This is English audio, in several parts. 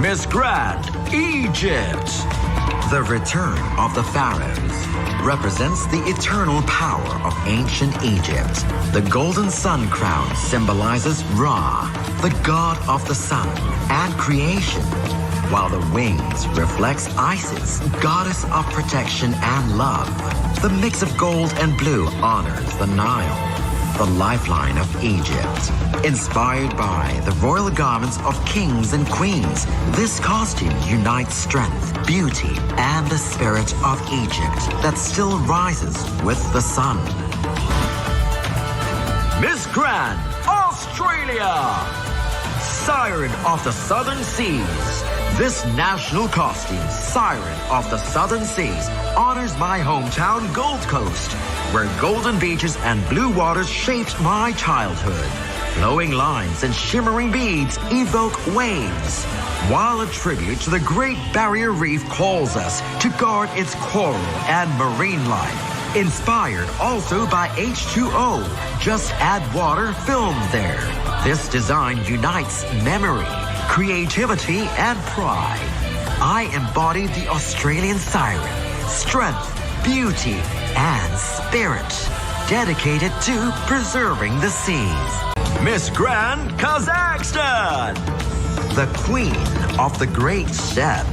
Miss Grand, Egypt. The return of the pharaohs represents the eternal power of ancient Egypt. The golden sun crown symbolizes Ra, the god of the sun and creation, while the wings reflects Isis, goddess of protection and love. The mix of gold and blue honors the Nile, the lifeline of Egypt. Inspired by the royal garments of kings and queens, this costume unites strength, beauty, and the spirit of Egypt that still rises with the sun. Miss Grand, Australia. Siren of the Southern Seas. This national costume, Siren of the Southern Seas, honors my hometown Gold Coast, where golden beaches and blue waters shaped my childhood. Flowing lines and shimmering beads evoke waves, while a tribute to the Great Barrier Reef calls us to guard its coral and marine life. Inspired also by H2O, Just Add Water filmed there. This design unites memory, creativity, and pride. I embody the Australian siren, strength, beauty, and spirit, dedicated to preserving the seas. Miss Grand, Kazakhstan. The Queen of the Great Steppe.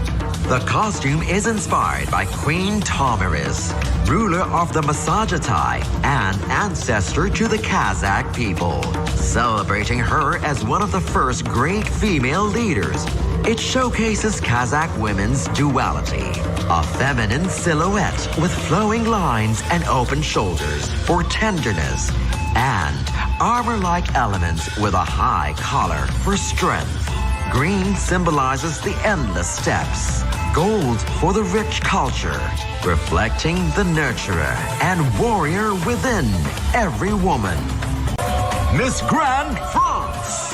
The costume is inspired by Queen Tomyris, ruler of the Masajatai and ancestor to the Kazakh people, celebrating her as one of the first great female leaders. It showcases Kazakh women's duality, a feminine silhouette with flowing lines and open shoulders for tenderness, and armor-like elements with a high collar for strength. Green symbolizes the endless steppes. Gold for the rich culture, reflecting the nurturer and warrior within every woman. Miss Grand, France.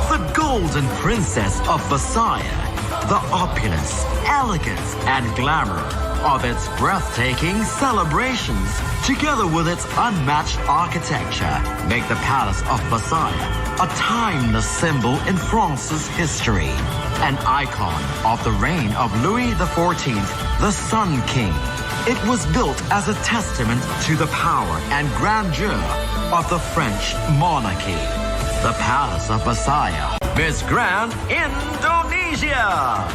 The Golden Princess of Versailles. The opulence, elegance, and glamour of its breathtaking celebrations, together with its unmatched architecture, make the Palace of Versailles a timeless symbol in France's history. An icon of the reign of Louis XIV, the Sun King. It was built as a testament to the power and grandeur of the French monarchy. The Palace of Versailles. Miss Grand, Indonesia.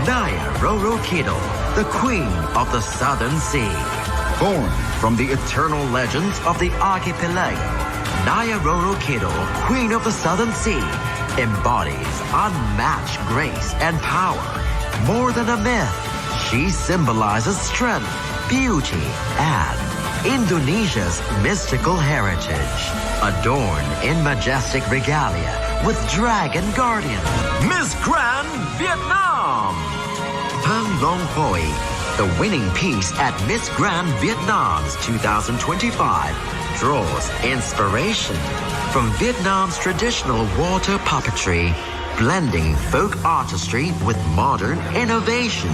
Naya Roro Kidul, the Queen of the Southern Sea. Born from the eternal legends of the archipelago, Naya Roro Kidul, Queen of the Southern Sea, embodies unmatched grace and power. More than a myth, she symbolizes strength, beauty, and Indonesia's mystical heritage, adorned in majestic regalia with dragon guardian. Miss Grand, Vietnam. Thang Long Hoi, the winning piece at Miss Grand Vietnam's 2025, draws inspiration from Vietnam's traditional water puppetry, blending folk artistry with modern innovation.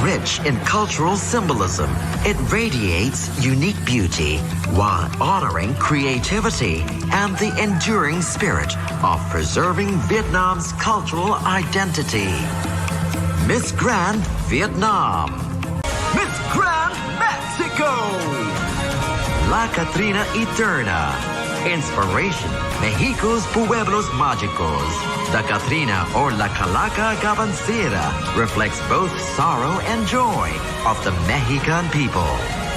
Rich in cultural symbolism, it radiates unique beauty while honoring creativity and the enduring spirit of preserving Vietnam's cultural identity. Miss Grand Vietnam. Miss Grand Mexico. La Catrina Eterna. Inspiration, Mexico's Pueblos Mágicos. The Catrina or La Calaca Gabancera reflects both sorrow and joy of the Mexican people.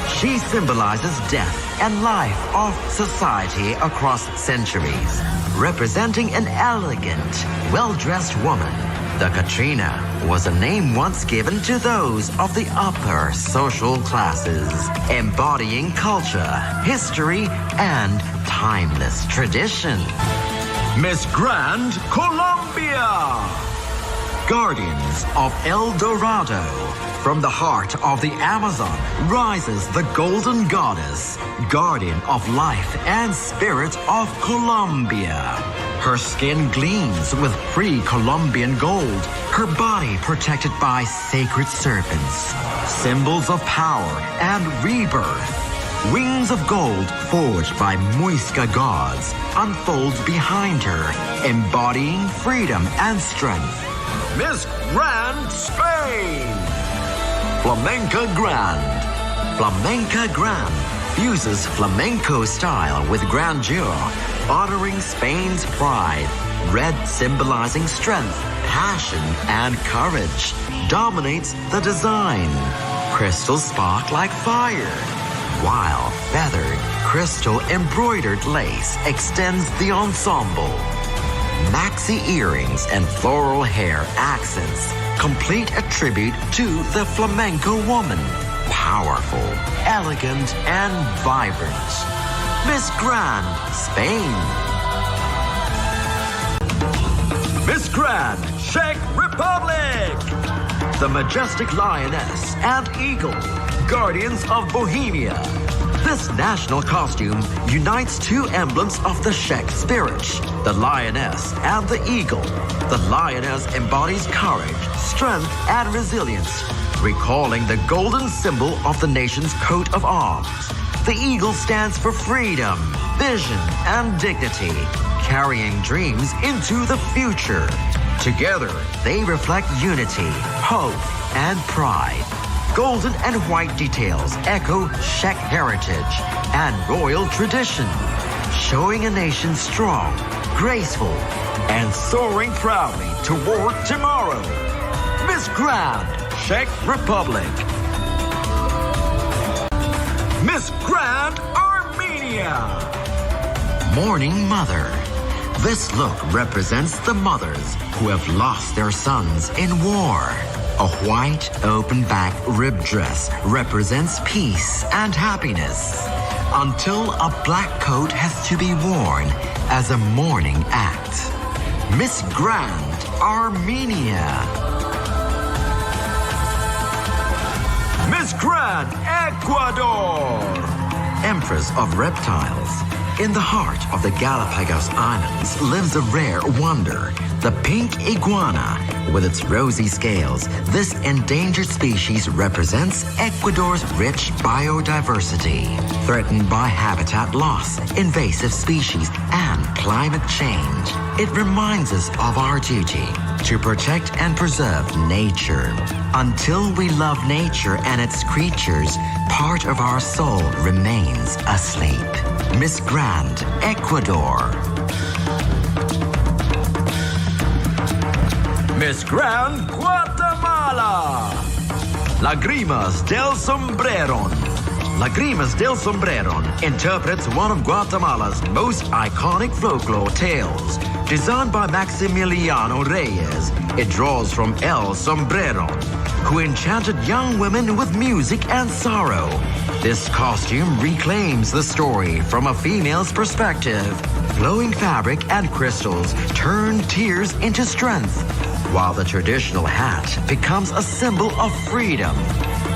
She symbolizes death and life of society across centuries, representing an elegant, well-dressed woman. The Catrina was a name once given to those of the upper social classes, embodying culture, history, and timeless tradition. Miss Grand, Colombia. Guardians of El Dorado. From the heart of the Amazon rises the golden goddess, guardian of life and spirit of Colombia. Her skin gleams with pre-Columbian gold, her body protected by sacred serpents, symbols of power and rebirth. Wings of gold forged by Muisca gods unfold behind her, embodying freedom and strength. Miss Grand Spain. Flamenca Grand. Flamenca Grand fuses flamenco style with grandeur, honoring Spain's pride. Red symbolizing strength, passion, and courage dominates the design. Crystals spark like fire, while feathered, crystal embroidered lace extends the ensemble. Maxi earrings and floral hair accents complete a tribute to the flamenco woman. Powerful, elegant, and vibrant. Miss Grand, Spain. Miss Grand, Czech Republic. The majestic lioness and eagle, guardians of Bohemia. This national costume unites two emblems of the Czech spirit, the lioness and the eagle. The lioness embodies courage, strength, and resilience, recalling the golden symbol of the nation's coat of arms. The eagle stands for freedom, vision, and dignity, carrying dreams into the future. Together, they reflect unity, hope, and pride. Golden and white details echo Czech heritage and royal tradition, showing a nation strong, graceful, and soaring proudly toward tomorrow. Miss Grand, Czech Republic. Miss Grand, Armenia. Mourning Mother. This look represents the mothers who have lost their sons in war. A white open-back rib dress represents peace and happiness, until a black coat has to be worn as a mourning act. Miss Grand, Armenia. Miss Grand, Ecuador. Empress of reptiles. In the heart of the Galapagos Islands lives a rare wonder, the pink iguana. With its rosy scales, this endangered species represents Ecuador's rich biodiversity, threatened by habitat loss, invasive species, and climate change. It reminds us of our duty to protect and preserve nature. Until we love nature and its creatures, part of our soul remains asleep. Miss Grand, Ecuador. Miss Grand, Guatemala. Lagrimas del Sombrero. Lagrimas del Sombrero interprets one of Guatemala's most iconic folklore tales. Designed by Maximiliano Reyes, it draws from El Sombrero, who enchanted young women with music and sorrow. This costume reclaims the story from a female's perspective. Glowing fabric and crystals turn tears into strength, while the traditional hat becomes a symbol of freedom,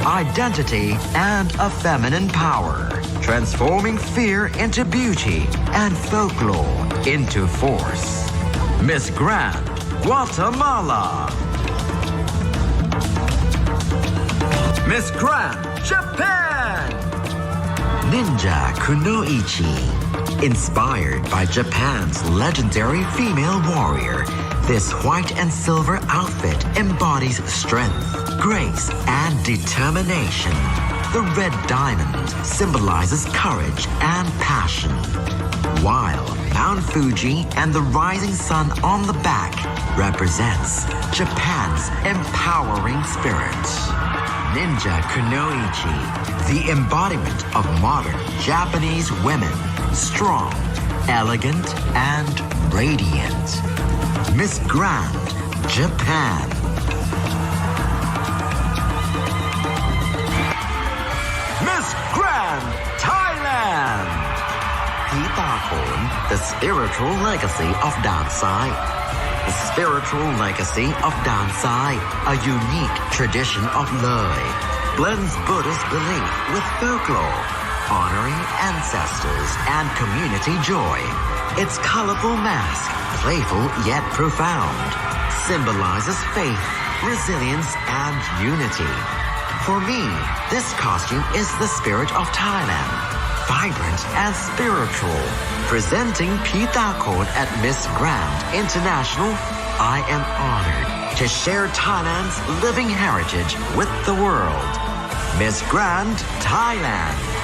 identity, and a feminine power, transforming fear into beauty and folklore into force. Miss Grand, Guatemala. Miss Grand, Japan. Ninja Kunoichi. Inspired by Japan's legendary female warrior, this white and silver outfit embodies strength, grace, and determination. The red diamond symbolizes courage and passion, while Mount Fuji and the rising sun on the back represents Japan's empowering spirit. Ninja Kunoichi, the embodiment of modern Japanese women, strong, elegant, and radiant. Miss Grand, Japan. Miss Grand, Thailand. Pitakhon, the spiritual legacy of Dansai. The spiritual legacy of Dansai, a unique tradition of Loi, blends Buddhist belief with folklore, honoring ancestors and community joy. Its colorful mask, playful yet profound, symbolizes faith, resilience, and unity. For me, this costume is the spirit of Thailand, vibrant and spiritual. Presenting Pitakhon at Miss Grand International, I am honored to share Thailand's living heritage with the world. Miss Grand Thailand.